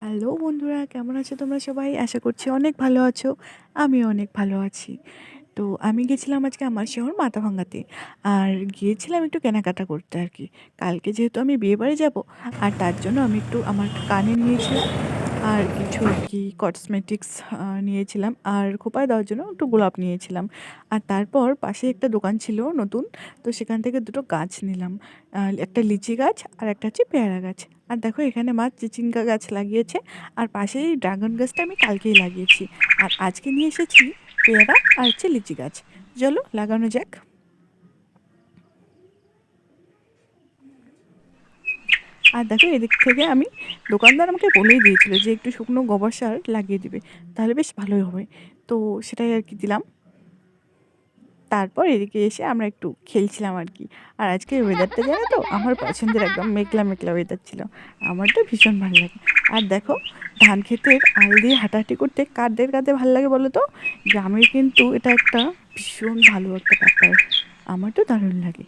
Hello বন্ধুরা, কেমন আছো তোমরা সবাই? আশা করছি অনেক ভালো আছো। আমিও অনেক ভালো আছি। তো আমি গেছিলাম আজকে আমার শহর মাথাভাঙাতে। আর গিয়েছিলাম একটু কেনাকাটা করতে আরকি। কালকে যেহেতু আমি বিয়েবাড়ি যাবো, আর তার জন্য আমি একটু আমার কানে নিয়েছিলাম আর কিছু আরকি কসমেটিক্স নিয়েছিলাম। আর খোঁপায় দেওয়ার জন্য একটু গোলাপ নিয়েছিলাম। আর তারপর পাশে একটা দোকান ছিল নতুন। তো সেখান থেকে ২ টো গাছ নিলাম। একটা লিচি গাছ আর একটা হচ্ছে পেয়ারা গাছ। আর দেখো এখানে মা চিচিঙ্গা গাছ লাগিয়েছে। আর পাশেই ড্রাগন গাছটা আমি কালকেই লাগিয়েছি। আর আজকে নিয়ে এসেছি পেয়ারা আর হচ্ছে লিচি গাছ। চলো লাগানো যাক। আর দেখো এদিক থেকে আমি দোকানদার আমাকে বলেই দিয়েছিল যে একটু শুকনো গোবর সার লাগিয়ে দিবে, তাহলে বেশ ভালোই হবে। তো সেটাই আর কি দিলাম। তারপর এদিকে এসে আমরা একটু খেলছিলাম আর কি। আর আজকের ওয়েদারটা জানো তো, আমার পছন্দের একদম মেঘলা মেঘলা ওয়েদার ছিল। আমার তো ভীষণ ভালো লাগে। আর দেখো ধান ক্ষেতের আল দিয়ে হাঁটাহাঁটি করতে কাদের কাদের ভালো লাগে বলো তো? গ্রামের কিন্তু এটা একটা ভীষণ ভালো একটা ব্যাপার। আমার তো দারুণ লাগে।